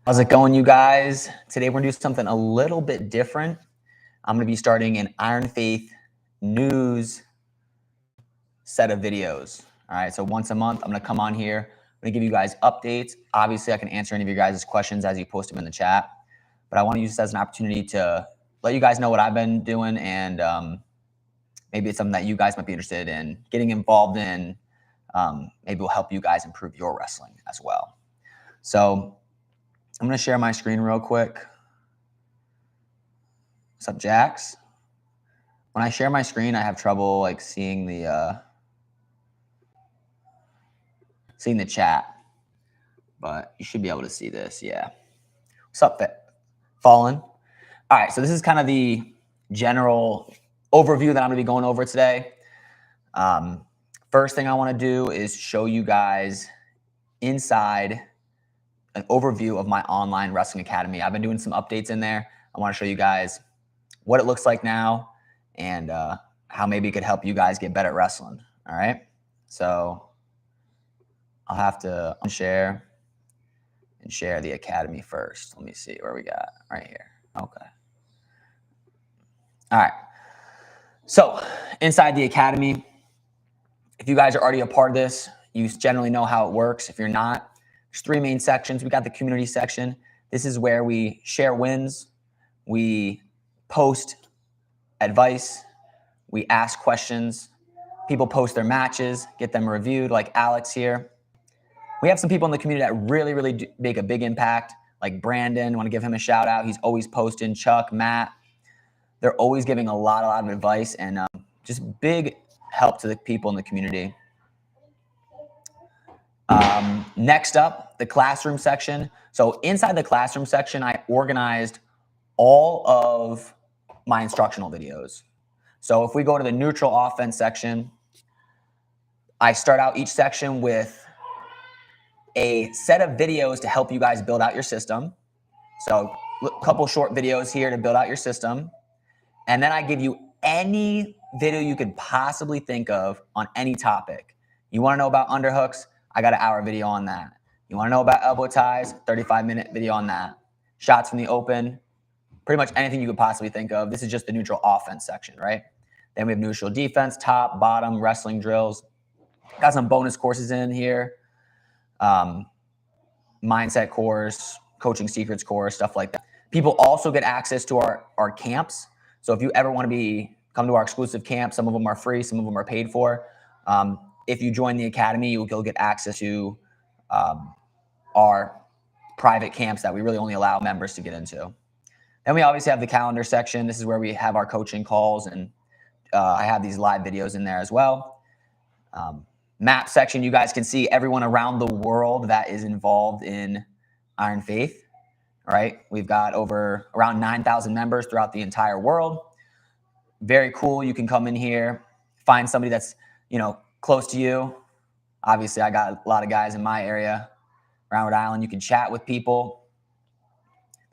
How's it going, you guys? Today we're gonna do something a little bit different. I'm gonna be starting an Iron Faith news set of videos. All right, so once a month, I'm gonna come on here. I'm gonna give you guys updates. Obviously, I can answer any of your guys' questions as you post them in the chat, but I wanna use this as an opportunity to let you guys know what I've been doing, and maybe it's something that you guys might be interested in getting involved in. Maybe will help you guys improve your wrestling as well. So I'm gonna share my screen real quick. What's up, Jax? When I share my screen, I have trouble like seeing the chat, but you should be able to see this. Yeah. What's up, Fallen? All right. So this is kind of the general overview that I'm going to be going over today. First thing I want to do is show you guys inside an overview of my online wrestling academy. I've been doing some updates in there. I want to show you guys what it looks like now and how maybe it could help you guys get better at wrestling. All right. So I'll have to unshare and share the academy first. Let me see where we got right here. Okay. All right. So inside the academy, if you guys are already a part of this, you generally know how it works. If you're not, there's three main sections. We got the community section. This is where we share wins. We post advice. We ask questions. People post their matches, get them reviewed, like Alex here. We have some people in the community that really make a big impact, like Brandon. I want to give him a shout out. He's always posting. Chuck, Matt. They're always giving a lot of advice and just big help to the people in the community. Next up, the classroom section. So inside the classroom section, I organized all of my instructional videos. So if we go to the neutral offense section, I start out each section with a set of videos to help you guys build out your system. So a couple short videos here to build out your system. And then I give you any video you could possibly think of on any topic. You want to know about underhooks? I got an hour video on that. You want to know about elbow ties? 35-minute video on that. Shots from the open, pretty much anything you could possibly think of. This is just the neutral offense section, right? Then we have neutral defense, top, bottom, wrestling drills. Got some bonus courses in here. Mindset course, coaching secrets course, stuff like that. People also get access to our camps. So if you ever want to come to our exclusive camp, some of them are free, some of them are paid for. If you join the academy, you'll get access to our private camps that we really only allow members to get into. Then we obviously have the calendar section. This is where we have our coaching calls, and I have these live videos in there as well. Map section, you guys can see everyone around the world that is involved in Iron Faith. All right, we've got around 9,000 members throughout the entire world. Very cool. You can come in here, find somebody that's close to you. Obviously, I got a lot of guys in my area around Rhode Island. You can chat with people.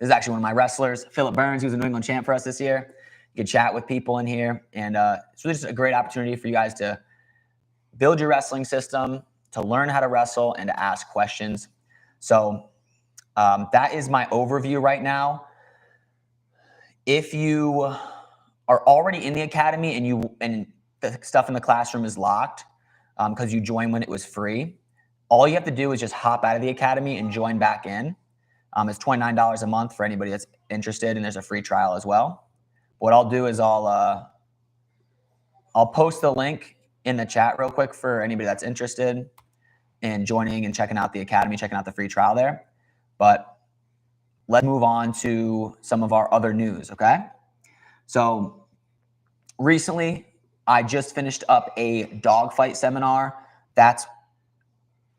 This is actually one of my wrestlers, Philip Burns, who's a New England champ for us this year. You can chat with people in here, and it's really just a great opportunity for you guys to build your wrestling system, to learn how to wrestle, and to ask questions. So that is my overview right now. If you are already in the academy and the stuff in the classroom is locked because you joined when it was free, all you have to do is just hop out of the academy and join back in. It's $29 a month for anybody that's interested, and there's a free trial as well. What I'll do is I'll post the link in the chat real quick for anybody that's interested in joining and checking out the academy, checking out the free trial there. But let's move on to some of our other news, okay? So recently, I just finished up a dogfight seminar. That's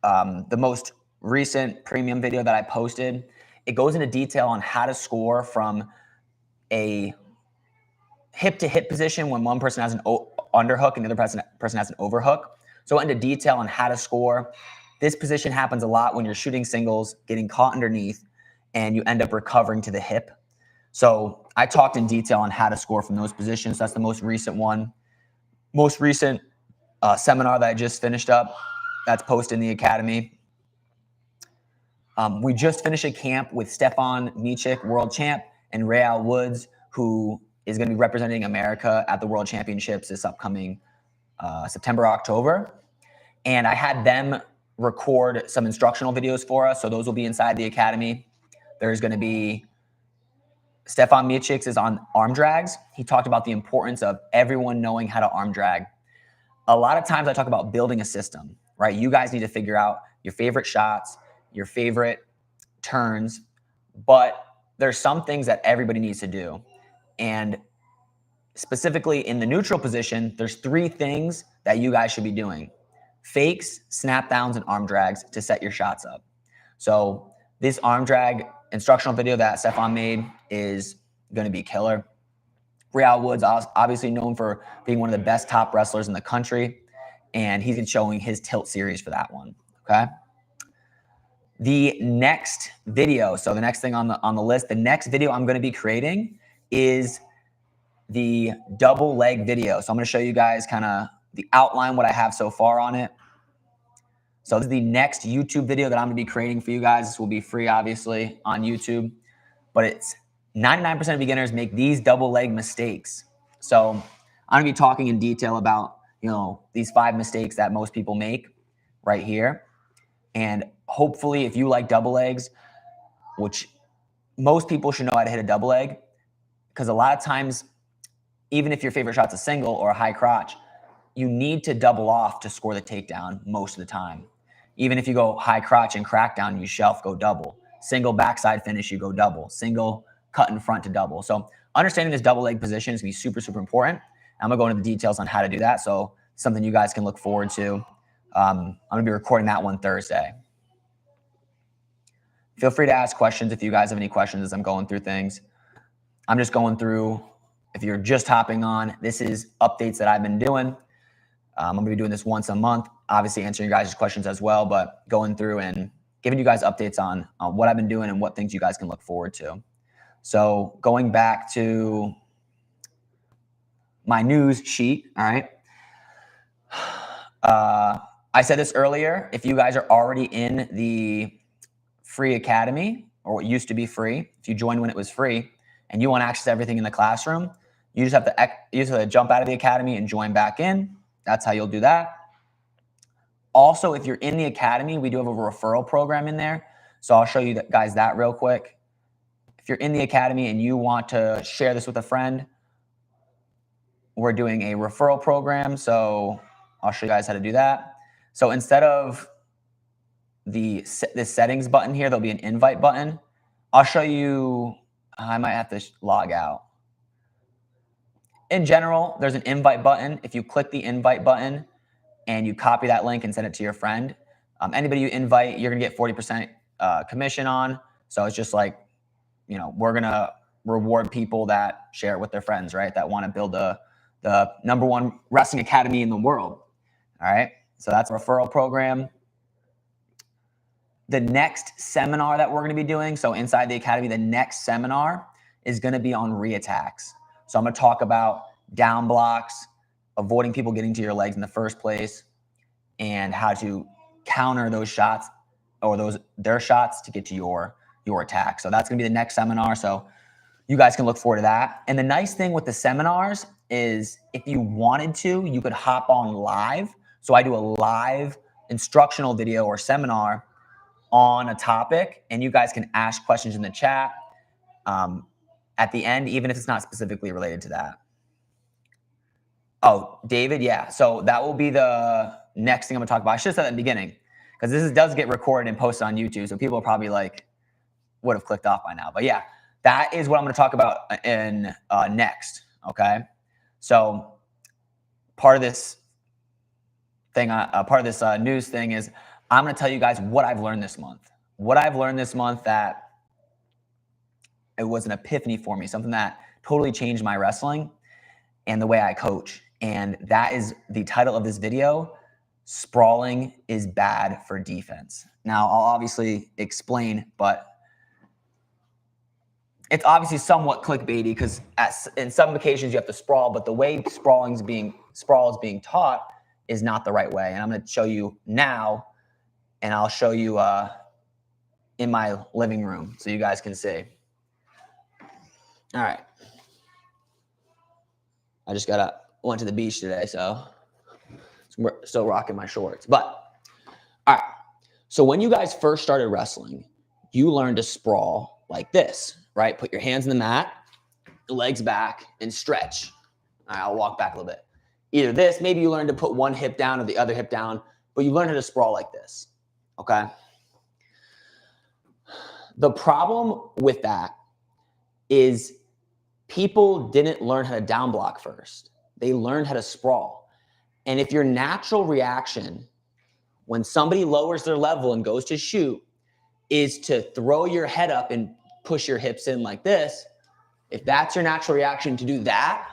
the most recent premium video that I posted. It goes into detail on how to score from a hip-to-hip position when one person has an underhook and the other person has an overhook. So into detail on how to score. This position happens a lot when you're shooting singles, getting caught underneath, and you end up recovering to the hip. So I talked in detail on how to score from those positions. That's the most recent one. Most recent seminar that I just finished up. That's posted in the academy. We just finished a camp with Stefan Micic, world champ, and Real Woods, who is going to be representing America at the World Championships this upcoming September, October. And I had them record some instructional videos for us. So those will be inside the academy. There's going to be Stefan Micic is on arm drags. He talked about the importance of everyone knowing how to arm drag. A lot of times I talk about building a system, right? You guys need to figure out your favorite shots, your favorite turns, but there's some things that everybody needs to do. And specifically in the neutral position, there's 3 things that you guys should be doing: fakes, snap downs, and arm drags to set your shots up. So this arm drag instructional video that Stefan made is going to be killer. Real Woods, obviously known for being one of the best top wrestlers in the country, and he's been showing his tilt series for that one, okay? The next video, so the next thing on the list, the next video I'm going to be creating is the double leg video. So I'm going to show you guys kind of the outline, what I have so far on it. So this is the next YouTube video that I'm going to be creating for you guys. This will be free, obviously, on YouTube, but it's 99% of beginners make these double leg mistakes. So I'm going to be talking in detail about, these 5 mistakes that most people make right here. And hopefully if you like double legs, which most people should know how to hit a double leg, because a lot of times, even if your favorite shot's a single or a high crotch, you need to double off to score the takedown most of the time. Even if you go high crotch and crackdown, you shelf, go double. Single backside finish, you go double. Single cut in front to double. So understanding this double leg position is going to be super, super important. I'm going to go into the details on how to do that. So something you guys can look forward to. I'm going to be recording that one Thursday. Feel free to ask questions if you guys have any questions as I'm going through things. I'm just going through, if you're just hopping on, this is updates that I've been doing. I'm going to be doing this once a month, obviously answering your guys' questions as well, but going through and giving you guys updates on what I've been doing and what things you guys can look forward to. So going back to my news sheet, all right. I said this earlier, if you guys are already in the free academy, or what used to be free, if you joined when it was free, and you want access to everything in the classroom, you just have to jump out of the academy and join back in. That's how you'll do that. Also, if you're in the academy, we do have a referral program in there. So I'll show you guys that real quick. If you're in the academy and you want to share this with a friend, we're doing a referral program. So I'll show you guys how to do that. So instead of this settings button here, there'll be an invite button. I'll show you, I might have to log out. In general, there's an invite button. If you click the invite button and you copy that link and send it to your friend, anybody you invite, you're gonna get 40% commission on. So it's just like, we're gonna reward people that share it with their friends, right? That wanna build the #1 wrestling academy in the world, all right? So that's a referral program. The next seminar that we're going to be doing, so inside the academy, the next seminar is going to be on reattacks. So I'm going to talk about down blocks, avoiding people getting to your legs in the first place, and how to counter those shots or their shots to get to your attack. So that's going to be the next seminar. So you guys can look forward to that. And the nice thing with the seminars is if you wanted to, you could hop on live. So I do a live instructional video or seminar on a topic, and you guys can ask questions in the chat at the end, even if it's not specifically related to that. Oh, David, yeah. So that will be the next thing I'm gonna talk about. I should have said that at the beginning, because this does get recorded and posted on YouTube, so people probably would have clicked off by now. But yeah, that is what I'm gonna talk about in next, okay? So part of this thing, news thing is I'm going to tell you guys what I've learned this month. What I've learned this month that it was an epiphany for me, something that totally changed my wrestling and the way I coach. And that is the title of this video: Sprawling is bad for defense. Now, I'll obviously explain, but it's obviously somewhat clickbaity because in some occasions you have to sprawl, but the way sprawl is being taught is not the right way. And I'm going to show you now, and I'll show you in my living room so you guys can see. All right. I just went to the beach today, so I'm still rocking my shorts. But, all right. So when you guys first started wrestling, you learned to sprawl like this, right? Put your hands in the mat, legs back, and stretch. All right, I'll walk back a little bit. Either this, maybe you learned to put one hip down or the other hip down, but you learned how to sprawl like this, okay? The problem with that is people didn't learn how to down block first. They learned how to sprawl. And if your natural reaction when somebody lowers their level and goes to shoot is to throw your head up and push your hips in like this, if that's your natural reaction to do that,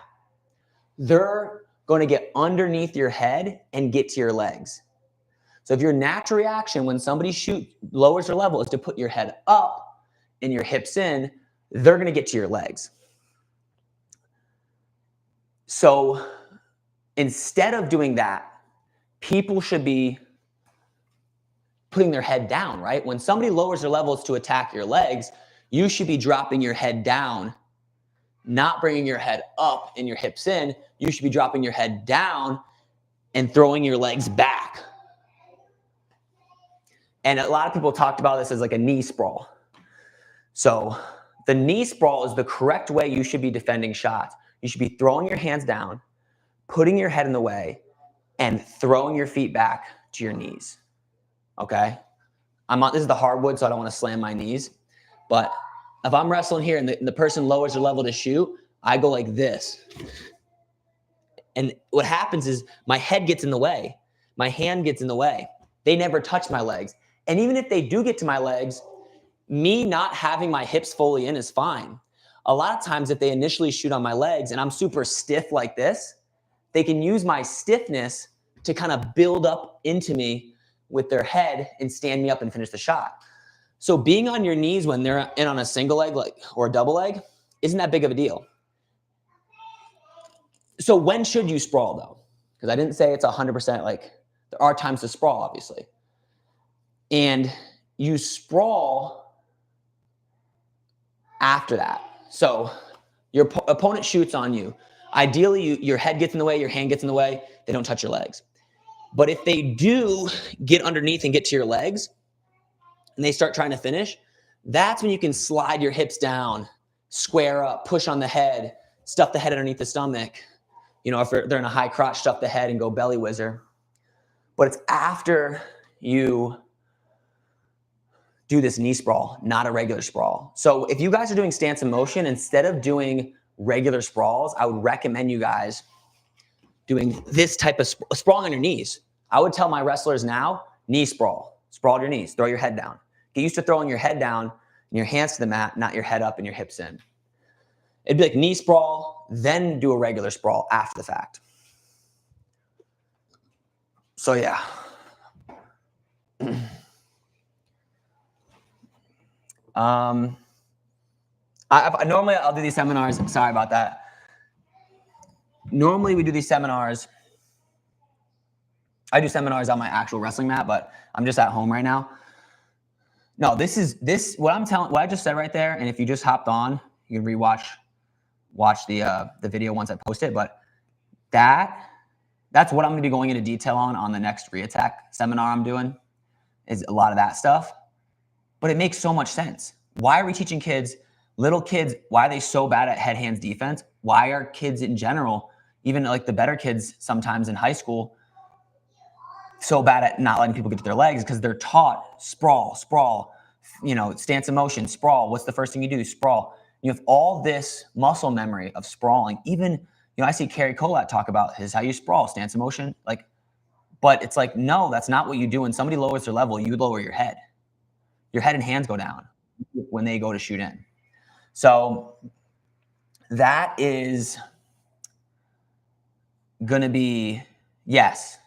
they're going to get underneath your head and get to your legs. So if your natural reaction when somebody lowers their level is to put your head up and your hips in, they're going to get to your legs. So instead of doing that, people should be putting their head down, right? When somebody lowers their levels to attack your legs, you should be dropping your head down, not bringing your head up and your hips in. You should be dropping your head down and throwing your legs back. And a lot of people talked about this as like a knee sprawl. So the knee sprawl is the correct way you should be defending shots. You should be throwing your hands down, putting your head in the way, and throwing your feet back to your knees. Okay? This is the hardwood, so I don't want to slam my knees. But if I'm wrestling here and the person lowers their level to shoot, I go like this. And what happens is my head gets in the way. My hand gets in the way. They never touch my legs. And even if they do get to my legs, me not having my hips fully in is fine. A lot of times if they initially shoot on my legs and I'm super stiff like this, they can use my stiffness to kind of build up into me with their head and stand me up and finish the shot. So being on your knees when they're in on a single leg or a double leg isn't that big of a deal. So when should you sprawl though? Because I didn't say it's 100% like there are times to sprawl, obviously. And you sprawl after that. So your opponent shoots on you. Ideally, your head gets in the way, your hand gets in the way, they don't touch your legs. But if they do get underneath and get to your legs and they start trying to finish, that's when you can slide your hips down, square up, push on the head, stuff the head underneath the stomach. You know, if they're in a high crotch, stuff the head and go belly whizzer. But it's after you do this knee sprawl, not a regular sprawl. So if you guys are doing stance and motion, instead of doing regular sprawls, I would recommend you guys doing this type of sprawling on your knees. I would tell my wrestlers now, knee sprawl. Sprawl your knees, throw your head down. Get used to throwing your head down and your hands to the mat, not your head up and your hips in. It'd be like knee sprawl, then do a regular sprawl after the fact. So yeah. Normally I'll do these seminars. Sorry about that. Normally we do these seminars. I do seminars on my actual wrestling mat, but I'm just at home right now. No, what I just said right there. And if you just hopped on, you can watch the video once I post it. But that's what I'm going to be going into detail on the next reattack seminar I'm doing, is a lot of that stuff. But it makes so much sense. Why are we teaching little kids, why are they so bad at head hands defense? Why are kids in general, even like the better kids sometimes in high school, so bad at not letting people get to their legs? Because they're taught sprawl, stance of motion, sprawl. What's the first thing you do? Sprawl. You have all this muscle memory of sprawling. Even, I see Kerry Collat talk about how you sprawl, stance of motion. But it's like, no, that's not what you do. When somebody lowers their level, you lower your head. Your head and hands go down when they go to shoot in. So that is going to be, yes,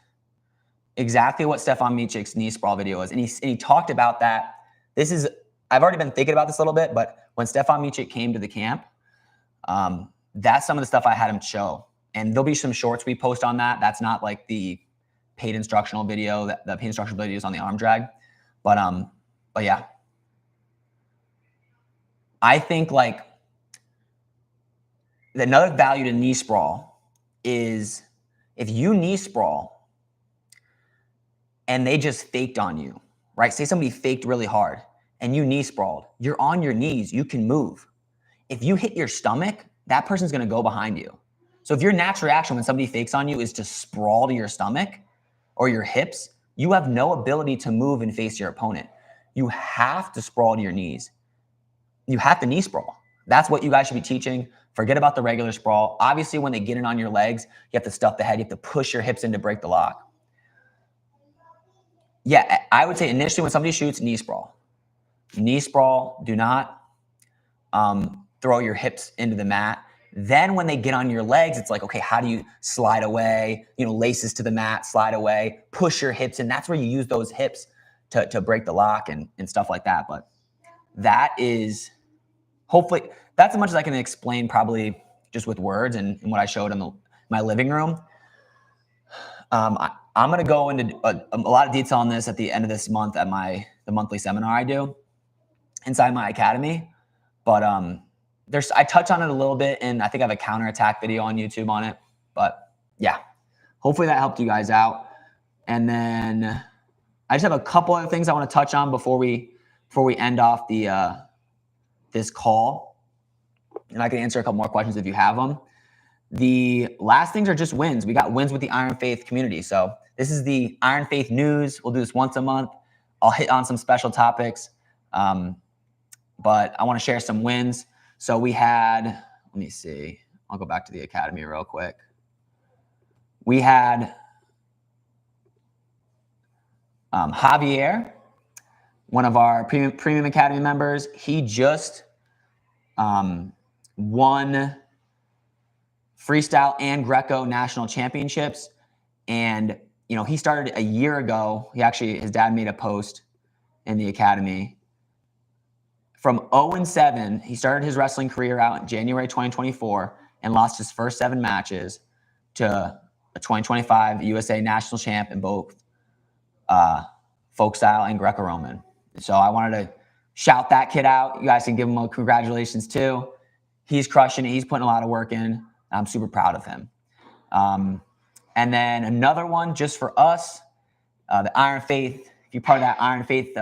exactly what Stefan Micic's knee sprawl video is. And he talked about that. I've already been thinking about this a little bit, but when Stefan Micic came to the camp, that's some of the stuff I had him show. And there'll be some shorts we post on that. That's not like the paid instructional video. The paid instructional video is on the arm drag. But yeah. I think like another value to knee sprawl is if you knee sprawl and they just faked on you, right? Say somebody faked really hard and you knee sprawled, you're on your knees, you can move. If you hit your stomach, that person's gonna go behind you. So if your natural reaction when somebody fakes on you is to sprawl to your stomach or your hips, you have no ability to move and face your opponent. You have to sprawl to your knees. You have to knee sprawl. That's what you guys should be teaching. Forget about the regular sprawl. Obviously, when they get in on your legs, you have to stuff the head. You have to push your hips in to break the lock. Yeah, I would say initially when somebody shoots, knee sprawl. Knee sprawl, do not throw your hips into the mat. Then when they get on your legs, it's like, okay, how do you slide away? Laces to the mat, slide away, push your hips in. That's where you use those hips to break the lock and stuff like that. But that is hopefully, that's as much as I can explain probably just with words and what I showed in my living room. I'm going to go into a lot of detail on this at the end of this month at the monthly seminar I do inside my academy. But I touch on it a little bit, and I think I have a counterattack video on YouTube on it. But yeah, hopefully that helped you guys out. And then I just have a couple other things I want to touch on before we end off this call, and I can answer a couple more questions if you have them. The last things are just wins. We got wins with the Iron Faith community. So this is the Iron Faith news. We'll do this once a month. I'll hit on some special topics, but I want to share some wins. So we had, let me see. I'll go back to the academy real quick. We had Javier, one of our premium academy members. He just won freestyle and Greco national championships. And, he started a year ago. His dad made a post in the academy. From 0-7, he started his wrestling career out in January 2024 and lost his first 7 matches to a 2025 USA national champ in both folk style and Greco-Roman. So I wanted to shout that kid out. You guys can give him a congratulations too. He's crushing it. He's putting a lot of work in. I'm super proud of him. And then another one just for us, the Iron Faith. If you're part of that Iron Faith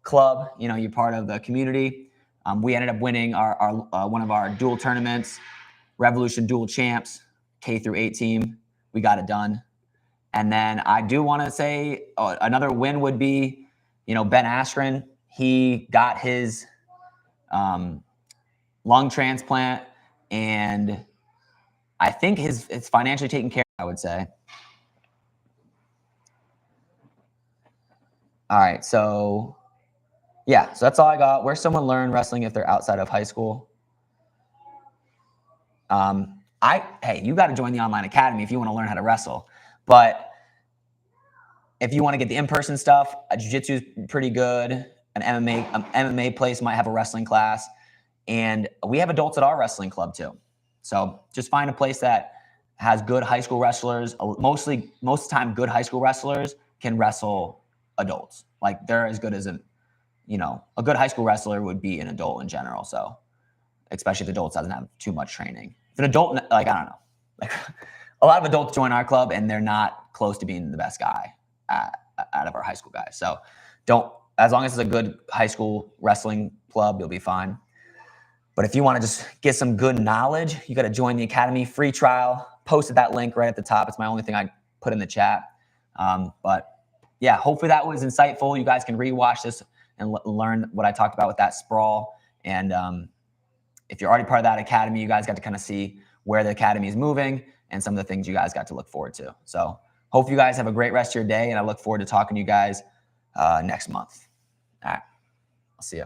club, you're part of the community. We ended up winning our one of our dual tournaments, Revolution Dual Champs, K-8 team. We got it done. And then I do want to say another win would be, Ben Askren. He got his lung transplant, and I think it's financially taken care of, I would say. All right, so yeah, so that's all I got. Where's someone learn wrestling if they're outside of high school? Hey, you got to join the online academy if you want to learn how to wrestle. But if you want to get the in-person stuff, jiu-jitsu is pretty good. An MMA place might have a wrestling class. And we have adults at our wrestling club too. So just find a place that has good high school wrestlers. Most of the time, good high school wrestlers can wrestle adults. Like they're as good as a good high school wrestler would be an adult in general. So especially if adults doesn't have too much training. If an adult, I don't know, a lot of adults join our club and they're not close to being the best guy out of our high school guys. So as long as it's a good high school wrestling club, you'll be fine. But if you want to just get some good knowledge, you got to join the academy. Free trial. Posted that link right at the top. It's my only thing I put in the chat. But yeah, hopefully that was insightful. You guys can rewatch this and learn what I talked about with that sprawl. And if you're already part of that academy, you guys got to kind of see where the academy is moving and some of the things you guys got to look forward to. So hope you guys have a great rest of your day, and I look forward to talking to you guys next month. All right. I'll see you.